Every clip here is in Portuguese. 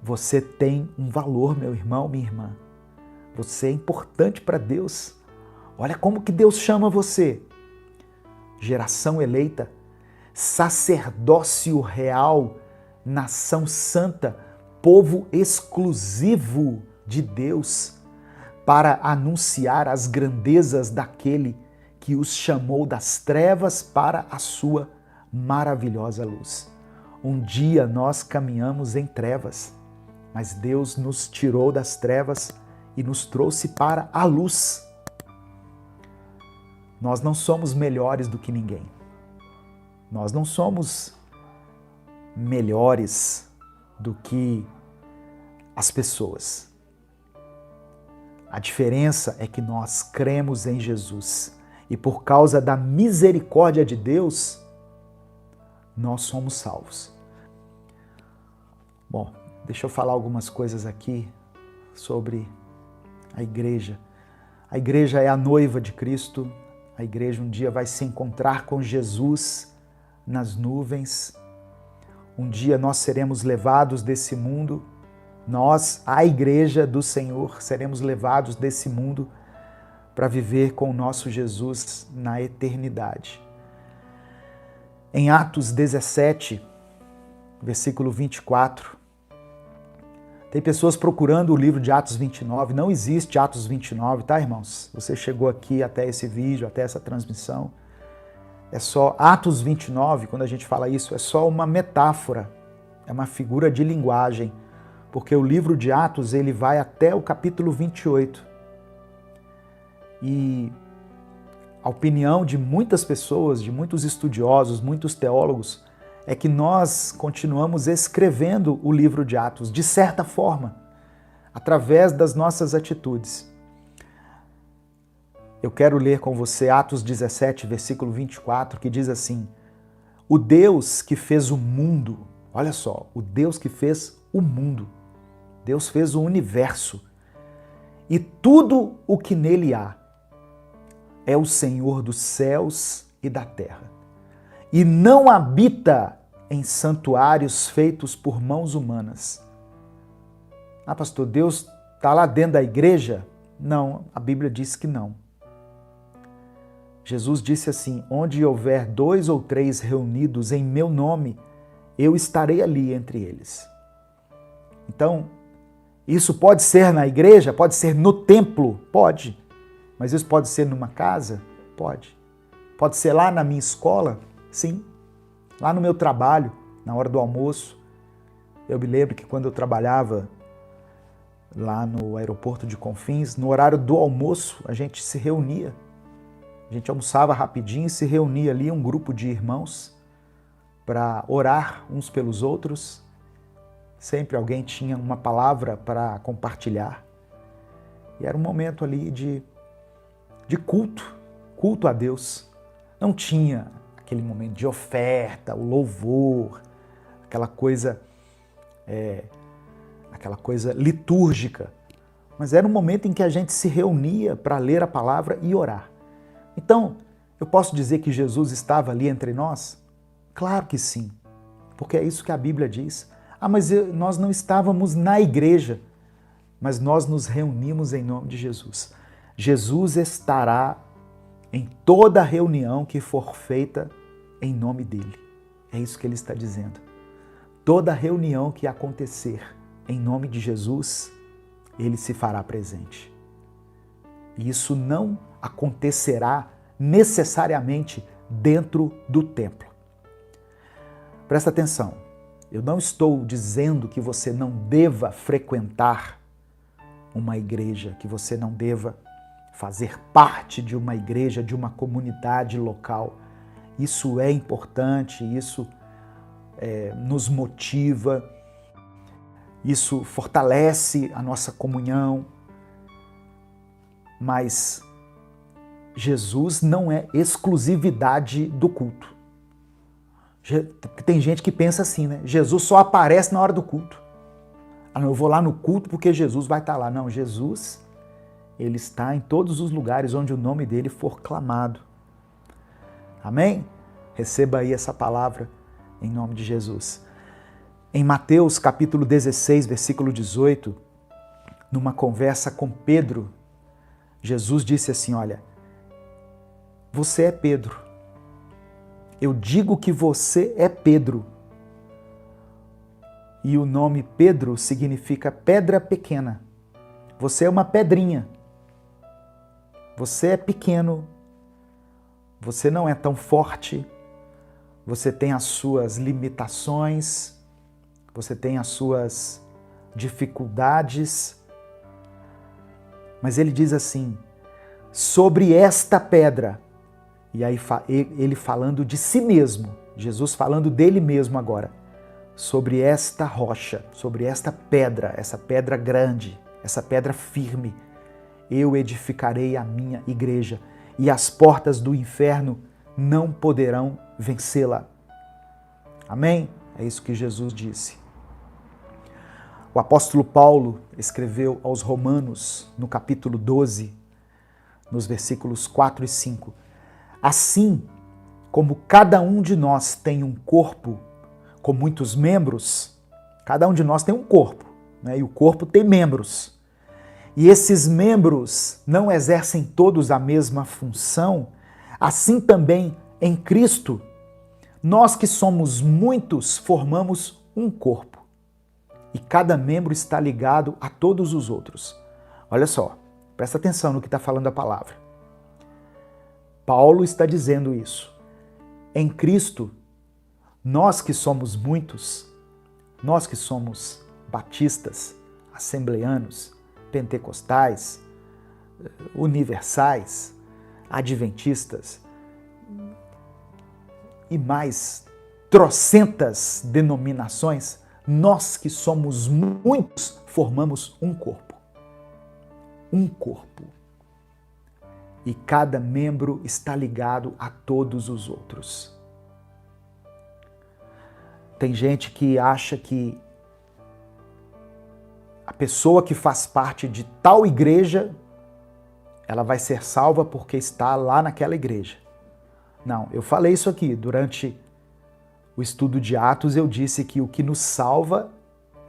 Você tem um valor, meu irmão, minha irmã. Você é importante para Deus. Olha como que Deus chama você. Geração eleita, sacerdócio real, nação santa, povo exclusivo de Deus, para anunciar as grandezas daquele que os chamou das trevas para a sua maravilhosa luz. Um dia nós caminhamos em trevas, mas Deus nos tirou das trevas e nos trouxe para a luz. Nós não somos melhores do que ninguém. Nós não somos melhores do que as pessoas. A diferença é que nós cremos em Jesus e por causa da misericórdia de Deus, nós somos salvos. Bom, deixa eu falar algumas coisas aqui sobre a igreja. A igreja é a noiva de Cristo. A igreja um dia vai se encontrar com Jesus nas nuvens. Um dia nós seremos levados desse mundo. Nós, a igreja do Senhor, seremos levados desse mundo para viver com o nosso Jesus na eternidade. Em Atos 17, versículo 24, tem pessoas procurando o livro de Atos 29, não existe Atos 29, tá, irmãos? Você chegou aqui até esse vídeo, até essa transmissão, é só Atos 29, quando a gente fala isso, é só uma metáfora, é uma figura de linguagem, porque o livro de Atos, ele vai até o capítulo 28. E a opinião de muitas pessoas, de muitos estudiosos, muitos teólogos, é que nós continuamos escrevendo o livro de Atos, de certa forma, através das nossas atitudes. Eu quero ler com você Atos 17, versículo 24, que diz assim: o Deus que fez o mundo, olha só, o Deus que fez o mundo, Deus fez o universo e tudo o que nele há, é o Senhor dos céus e da terra. E não habita em santuários feitos por mãos humanas. Ah, pastor, Deus está lá dentro da igreja? Não, a Bíblia diz que não. Jesus disse assim: onde houver 2 ou 3 reunidos em meu nome, eu estarei ali entre eles. Então, isso pode ser na igreja? Pode ser no templo? Pode. Mas isso pode ser numa casa? Pode. Pode ser lá na minha escola? Sim. Lá no meu trabalho, na hora do almoço. Eu me lembro que quando eu trabalhava lá no aeroporto de Confins, no horário do almoço, a gente se reunia. A gente almoçava rapidinho e se reunia ali um grupo de irmãos para orar uns pelos outros. Sempre alguém tinha uma palavra para compartilhar. E era um momento ali de culto a Deus. Não tinha aquele momento de oferta, o louvor, aquela coisa litúrgica. Mas era um momento em que a gente se reunia para ler a palavra e orar. Então, eu posso dizer que Jesus estava ali entre nós? Claro que sim, porque é isso que a Bíblia diz. Ah, mas nós não estávamos na igreja, mas nós nos reunimos em nome de Jesus. Jesus estará em toda reunião que for feita em nome dele. É isso que ele está dizendo. Toda reunião que acontecer em nome de Jesus, ele se fará presente. E isso não acontecerá necessariamente dentro do templo. Presta atenção, eu não estou dizendo que você não deva frequentar uma igreja, que você não deva fazer parte de uma igreja, de uma comunidade local. Isso é importante, isso nos motiva, isso fortalece a nossa comunhão, mas Jesus não é exclusividade do culto. Tem gente que pensa assim, né? Jesus só aparece na hora do culto. Ah, não, eu vou lá no culto porque Jesus vai estar lá. Não, Jesus, ele está em todos os lugares onde o nome dele for clamado. Amém? Receba aí essa palavra em nome de Jesus. Em Mateus capítulo 16, versículo 18, numa conversa com Pedro, Jesus disse assim, olha, você é Pedro. Eu digo que você é Pedro. E o nome Pedro significa pedra pequena. Você é uma pedrinha. Você é pequeno. Você não é tão forte. Você tem as suas limitações. Você tem as suas dificuldades. Mas ele diz assim, sobre esta pedra, e aí ele falando de si mesmo, Jesus falando dele mesmo agora, sobre esta rocha, sobre esta pedra, essa pedra grande, essa pedra firme, eu edificarei a minha igreja, e as portas do inferno não poderão vencê-la. Amém? É isso que Jesus disse. O apóstolo Paulo escreveu aos Romanos, no capítulo 12, nos versículos 4 e 5. Assim como cada um de nós tem um corpo com muitos membros, cada um de nós tem um corpo, né? E o corpo tem membros. E esses membros não exercem todos a mesma função, assim também em Cristo, nós que somos muitos formamos um corpo. E cada membro está ligado a todos os outros. Olha só, presta atenção no que está falando a palavra. Paulo está dizendo isso. Em Cristo, nós que somos muitos, nós que somos batistas, assembleanos, pentecostais, universais, adventistas e mais trocentas denominações, nós que somos muitos formamos um corpo. Um corpo. E cada membro está ligado a todos os outros. Tem gente que acha que a pessoa que faz parte de tal igreja, ela vai ser salva porque está lá naquela igreja. Não, eu falei isso aqui durante o estudo de Atos, eu disse que o que nos salva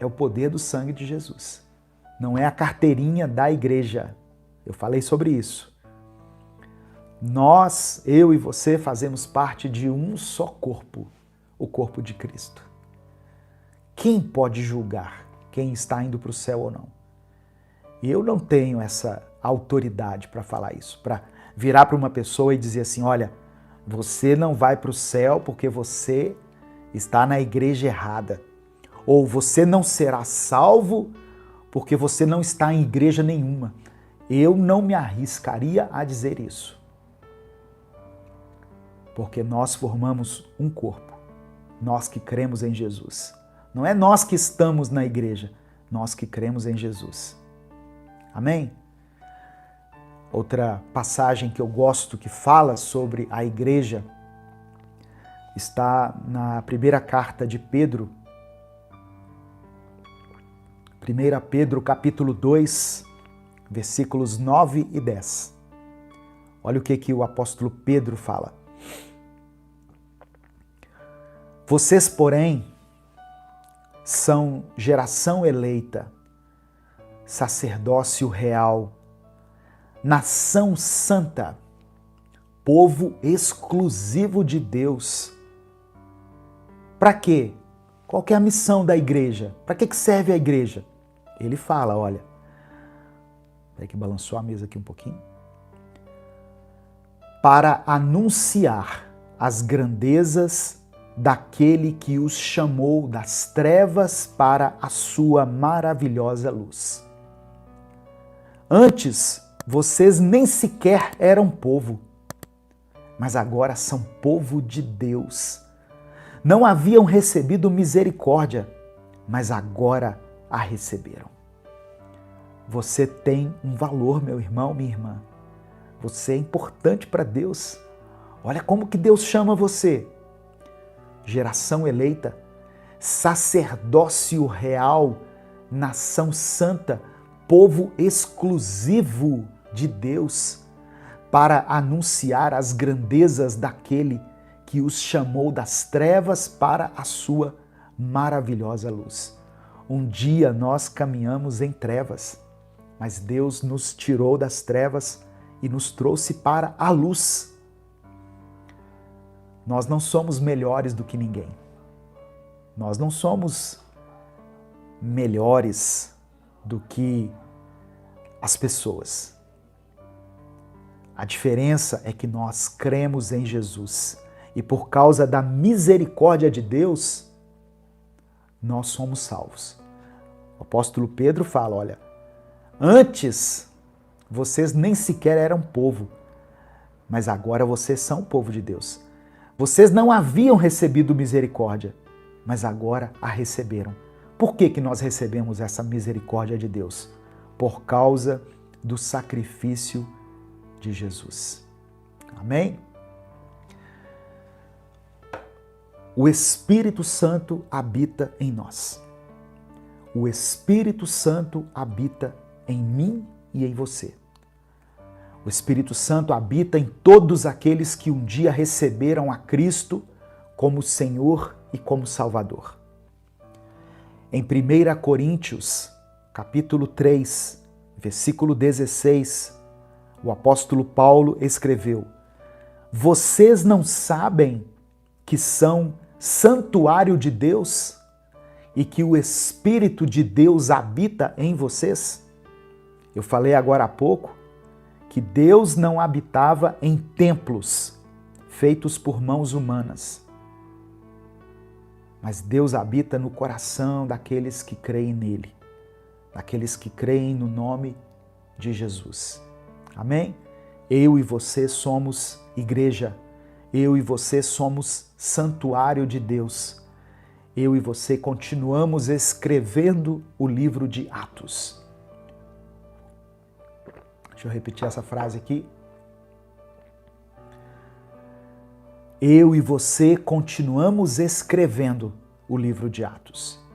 é o poder do sangue de Jesus. Não é a carteirinha da igreja. Eu falei sobre isso. Nós, eu e você, fazemos parte de um só corpo, o corpo de Cristo. Quem pode julgar quem está indo para o céu ou não? Eu não tenho essa autoridade para falar isso, para virar para uma pessoa e dizer assim, olha, você não vai para o céu porque você está na igreja errada. Ou você não será salvo porque você não está em igreja nenhuma. Eu não me arriscaria a dizer isso. Porque nós formamos um corpo. Nós que cremos em Jesus. Não é nós que estamos na igreja, nós que cremos em Jesus. Amém? Outra passagem que eu gosto que fala sobre a igreja está na primeira carta de Pedro. 1 Pedro capítulo 2, versículos 9 e 10. Olha o que o apóstolo Pedro fala. Vocês, porém, são geração eleita, sacerdócio real, nação santa, povo exclusivo de Deus. Para quê? Qual que é a missão da igreja? Para que serve a igreja? Ele fala, olha, peraí que balançou a mesa aqui um pouquinho. Para anunciar as grandezas daquele que os chamou das trevas para a sua maravilhosa luz. Antes, vocês nem sequer eram povo, mas agora são povo de Deus. Não haviam recebido misericórdia, mas agora a receberam. Você tem um valor, meu irmão, minha irmã. Você é importante para Deus. Olha como que Deus chama você. Geração eleita, sacerdócio real, nação santa, povo exclusivo de Deus, para anunciar as grandezas daquele que os chamou das trevas para a sua maravilhosa luz. Um dia nós caminhamos em trevas, mas Deus nos tirou das trevas e nos trouxe para a luz. Nós não somos melhores do que ninguém. Nós não somos melhores do que as pessoas. A diferença é que nós cremos em Jesus e por causa da misericórdia de Deus, nós somos salvos. O apóstolo Pedro fala, olha, antes vocês nem sequer eram povo, mas agora vocês são povo de Deus. Vocês não haviam recebido misericórdia, mas agora a receberam. Por que nós recebemos essa misericórdia de Deus? Por causa do sacrifício de Jesus. Amém? O Espírito Santo habita em nós. O Espírito Santo habita em mim e em você. O Espírito Santo habita em todos aqueles que um dia receberam a Cristo como Senhor e como Salvador. Em 1 Coríntios, capítulo 3, versículo 16, o apóstolo Paulo escreveu: vocês não sabem que são santuário de Deus e que o Espírito de Deus habita em vocês? Eu falei agora há pouco que Deus não habitava em templos feitos por mãos humanas, mas Deus habita no coração daqueles que creem nele, daqueles que creem no nome de Jesus. Amém? Eu e você somos igreja, eu e você somos santuário de Deus. Eu e você continuamos escrevendo o livro de Atos. Deixa eu repetir essa frase aqui. Eu e você continuamos escrevendo o livro de Atos.